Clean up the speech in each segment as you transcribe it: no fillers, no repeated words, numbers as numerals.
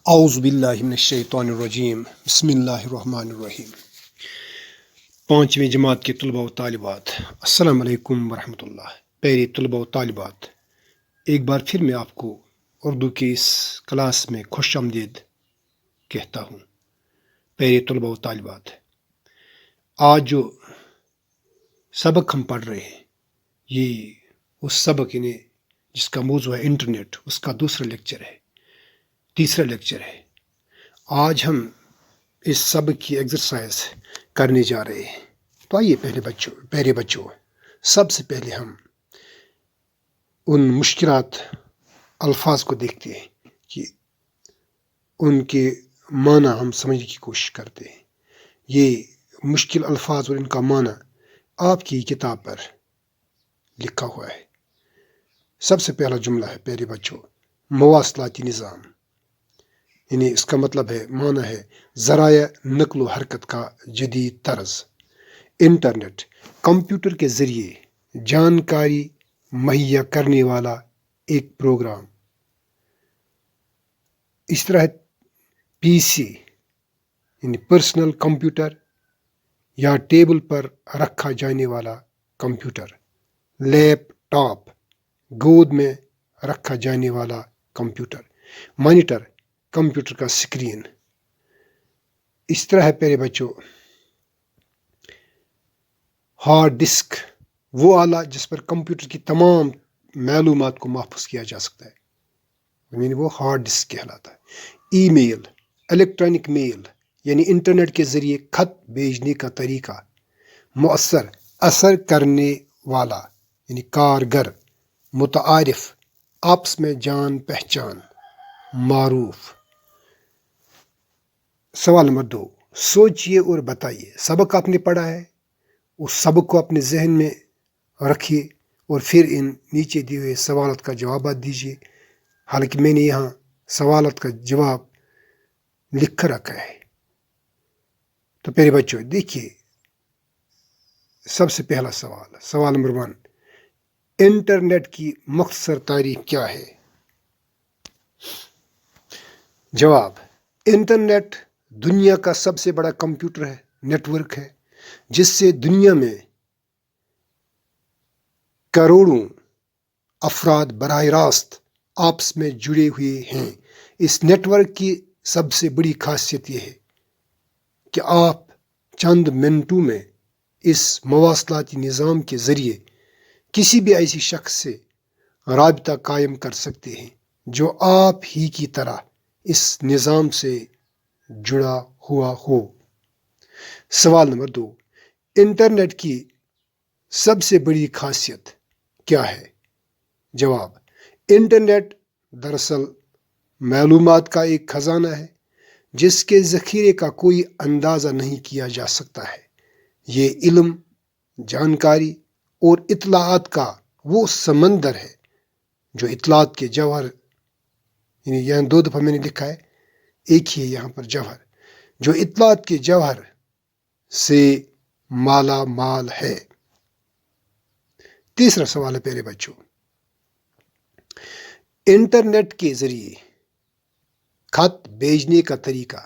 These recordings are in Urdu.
اعوذ باللہ من الشیطان الرجیم بسم اللہ الرحمن الرحیم۔ پانچویں جماعت کے طلباء و طالبات، السلام علیکم ورحمۃ اللہ۔ پیارے طلباء و طالبات، ایک بار پھر میں آپ کو اردو کی اس کلاس میں خوش آمدید کہتا ہوں۔ پیارے طلباء و طالبات، آج جو سبق ہم پڑھ رہے ہیں یہ اس سبق جس کا موضوع ہے انٹرنیٹ، اس کا تیسرا لیکچر ہے۔ آج ہم اس سبق کی ایکسرسائز کرنے جا رہے ہیں۔ تو آئیے پیارے بچوں، سب سے پہلے ہم ان مشکلات الفاظ کو دیکھتے ہیں کہ ان کے معنی ہم سمجھنے کی کوشش کرتے ہیں۔ یہ مشکل الفاظ اور ان کا معنی آپ کی کتاب پر لکھا ہوا ہے۔ سب سے پہلا جملہ ہے پیارے بچوں، مواصلاتی نظام، یعنی اس کا مطلب ہے، معنی ہے ذرائع نقل و حرکت کا جدید طرز۔ انٹرنیٹ کمپیوٹر کے ذریعے جانکاری مہیا کرنے والا ایک پروگرام۔ اس طرح پی سی یعنی پرسنل کمپیوٹر یا ٹیبل پر رکھا جانے والا کمپیوٹر۔ لیپ ٹاپ گود میں رکھا جانے والا کمپیوٹر۔ مانیٹر کمپیوٹر کا اسکرین۔ اس طرح ہے پیارے بچوں، ہارڈ ڈسک وہ آلہ جس پر کمپیوٹر کی تمام معلومات کو محفوظ کیا جا سکتا ہے، یعنی وہ ہارڈ ڈسک کہلاتا ہے۔ ای میل الیکٹرانک میل یعنی انٹرنیٹ کے ذریعے خط بھیجنے کا طریقہ۔ مؤثر اثر کرنے والا یعنی کارگر۔ متعارف آپس میں جان پہچان، معروف۔ سوال نمبر 2، سوچئے اور بتائیے۔ سبق آپ نے پڑھا ہے، اس سبق کو اپنے ذہن میں رکھیے اور پھر ان نیچے دیے ہوئے سوالات کا جوابات دیجیے۔ حالانکہ میں نے یہاں سوالات کا جواب لکھ کر رکھا ہے۔ تو پیارے بچوں دیکھیے، سب سے پہلا سوال نمبر 1، انٹرنیٹ کی مختصر تعریف کیا ہے؟ جواب، انٹرنیٹ دنیا کا سب سے بڑا کمپیوٹر ہے، نیٹ ورک ہے، جس سے دنیا میں کروڑوں افراد براہ راست آپس میں جڑے ہوئے ہیں۔ اس نیٹ ورک کی سب سے بڑی خاصیت یہ ہے کہ آپ چند منٹوں میں اس مواصلاتی نظام کے ذریعے کسی بھی ایسی شخص سے رابطہ قائم کر سکتے ہیں جو آپ ہی کی طرح اس نظام سے جڑا ہوا ہو۔ سوال نمبر 2، انٹرنیٹ کی سب سے بڑی خاصیت کیا ہے؟ جواب، انٹرنیٹ دراصل معلومات کا ایک خزانہ ہے جس کے ذخیرے کا کوئی اندازہ نہیں کیا جا سکتا ہے۔ یہ علم، جانکاری اور اطلاعات کا وہ سمندر ہے جو اطلاعات کے جوہر، یعنی یہاں 2 دفعہ میں نے لکھا ہے، ایک ہی ہے یہاں پر جوہر، جو اطلاعات کے جوہر سے مالا مال ہے۔ تیسرا سوال ہے پیارے بچوں، انٹرنیٹ کے ذریعے خط بھیجنے کا طریقہ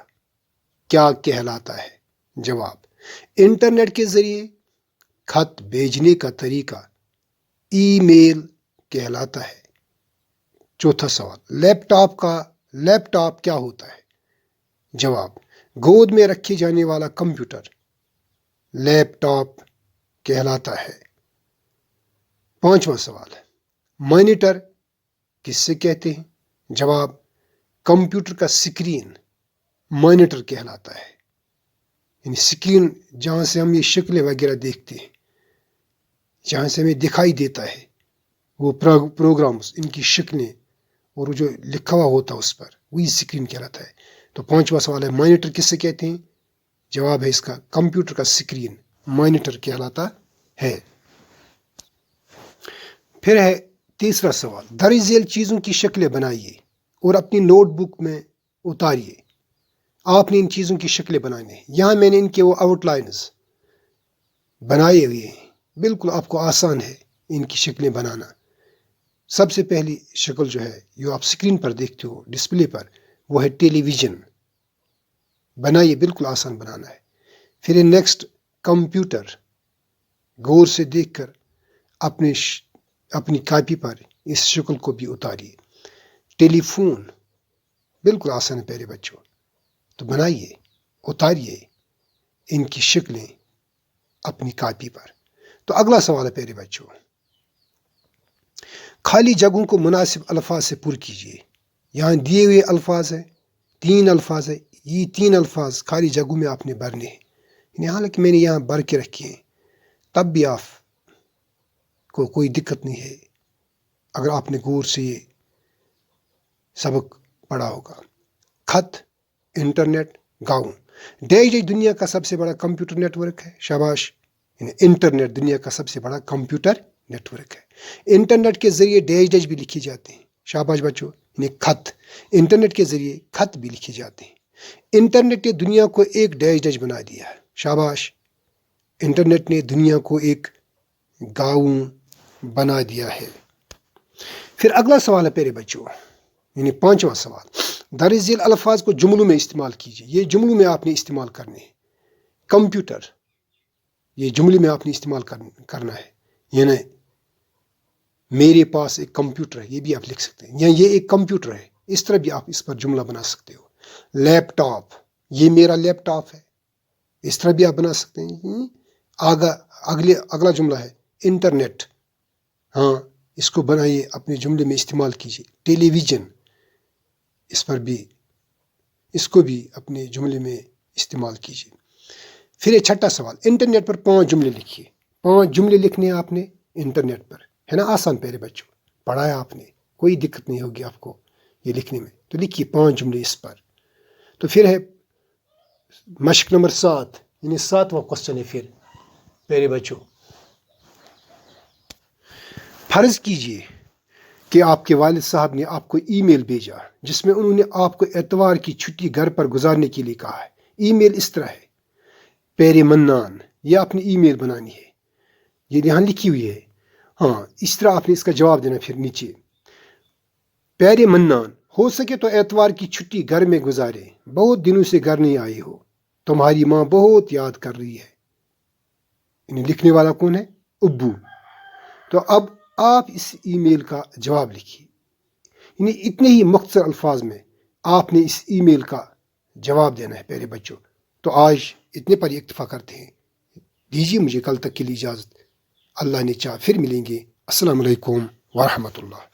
کیا کہلاتا ہے؟ جواب، انٹرنیٹ کے ذریعے خط بھیجنے کا طریقہ ای میل کہلاتا ہے۔ چوتھا سوال، لیپ ٹاپ کیا ہوتا ہے؟ جواب، گود میں رکھے جانے والا کمپیوٹر لیپ ٹاپ کہلاتا ہے۔ پانچواں سوال، مانیٹر کس سے کہتے ہیں؟ جواب، کمپیوٹر کا اسکرین مانیٹر کہلاتا ہے، یعنی اسکرین جہاں سے ہم یہ شکلیں وغیرہ دیکھتے ہیں، جہاں سے ہمیں دکھائی دیتا ہے وہ پروگرامز، ان کی شکلیں اور جو لکھا ہوا ہوتا ہے اس پر، وہی اسکرین کہلاتا ہے۔ تو پانچواں سوال ہے، مانیٹر کس سے کہتے ہیں؟ جواب ہے اس کا، کمپیوٹر کا اسکرین مانیٹر کہلاتا ہے۔ پھر ہے تیسرا سوال، درج ذیل چیزوں کی شکلیں بنائیے اور اپنی نوٹ بک میں اتاریے۔ آپ نے ان چیزوں کی شکلیں بنانے ہیں۔ یہاں میں نے ان کے وہ آؤٹ لائنز بنائے ہوئے ہیں، بالکل آپ کو آسان ہے ان کی شکلیں بنانا۔ سب سے پہلی شکل جو ہے جو آپ اسکرین پر دیکھتے ہو ڈسپلے پر، وہ ہے ٹیلی ویژن. بنائیے، بالکل آسان بنانا ہے. پھر ہے نیکسٹ کمپیوٹر. غور سے دیکھ کر اپنی کاپی پر اس شکل کو بھی اتاریے. ٹیلی فون بالکل آسان ہے پیارے بچوں. تو بنائیے، اتاریے ان کی شکلیں اپنی کاپی پر. تو اگلا سوال ہے پیارے بچوں، خالی جگہوں کو مناسب الفاظ سے پر کیجیے. یہاں دیے ہوئے الفاظ ہیں، 3 الفاظ ہیں. یہ 3 الفاظ خالی جگہوں میں آپ نے بھرنے ہیں. یعنی حالانکہ میں نے یہاں بھر کے رکھے ہیں، تب بھی آپ کو کوئی دقت نہیں ہے اگر آپ نے غور سے یہ سبق پڑھا ہوگا. خط، انٹرنیٹ، گاؤں. ڈیش دنیا کا سب سے بڑا کمپیوٹر نیٹ ورک ہے. شاباش. یعنی انٹرنیٹ دنیا کا سب سے بڑا کمپیوٹر نیٹ ورک ہے. انٹرنیٹ کے ذریعے ڈیش بھی لکھی جاتے ہیں. شاباش بچوں. یعنی خط، انٹرنیٹ کے ذریعے خط بھی لکھے جاتے ہیں. انٹرنیٹ نے دنیا کو ایک ڈیش بنا دیا ہے. شاباش. انٹرنیٹ نے دنیا کو ایک گاؤں بنا دیا ہے. پھر اگلا سوال ہے پیارے بچوں، یعنی 5واں سوال. درج ذیل الفاظ کو جملوں میں استعمال کیجیے. یہ جملوں میں آپ نے استعمال کرنے ہیں. کمپیوٹر، یہ جملے میں آپ نے استعمال کرنا ہے. یعنی میرے پاس ایک کمپیوٹر ہے، یہ بھی آپ لکھ سکتے ہیں. یا یہ ایک کمپیوٹر ہے، اس طرح بھی آپ اس پر جملہ بنا سکتے ہو. لیپ ٹاپ، یہ میرا لیپ ٹاپ ہے، اس طرح بھی آپ بنا سکتے ہیں. اگلا جملہ ہے انٹرنیٹ. ہاں، اس کو بنائیے، اپنے جملے میں استعمال کیجیے. ٹیلی ویژن، اس کو بھی اپنے جملے میں استعمال کیجیے. پھر یہ 6واں سوال، انٹرنیٹ پر 5 جملے لکھیے. 5 جملے لکھنے ہیں آپ نے انٹرنیٹ پر. ہے نا آسان پیارے بچوں؟ پڑھایا آپ نے، کوئی دقت نہیں ہوگی آپ کو یہ لکھنے میں. تو لکھیے 5 جملے اس پر. تو پھر ہے مشق نمبر 7، یعنی 7واں کوشچن ہے. پھر پیارے بچوں، فرض کیجیے کہ آپ کے والد صاحب نے آپ کو ای میل بھیجا جس میں انہوں نے آپ کو اتوار کی چھٹی گھر پر گزارنے کے لیے کہا ہے. ای میل اس طرح ہے، پیرے منان. یہ آپ نے ای میل بنانی ہے، یہ یہاں لکھی ہوئی ہے. ہاں، اس طرح آپ نے اس کا جواب دینا. پھر نیچے، پیارے منان، ہو سکے تو اتوار کی چھٹی گھر میں گزارے. بہت دنوں سے گھر نہیں آئے ہو، تمہاری ماں بہت یاد کر رہی ہے. انہیں لکھنے والا کون ہے؟ ابو. تو اب آپ اس ای میل کا جواب لکھیے. یعنی اتنے ہی مختصر الفاظ میں آپ نے اس ای میل کا جواب دینا ہے پیارے بچوں. تو آج اتنے پر ہی اکتفا کرتے ہیں. دیجیے مجھے کل تک کے لیے اجازت. اللہ نے چاہا پھر ملیں گے. السلام علیکم ورحمۃ اللہ.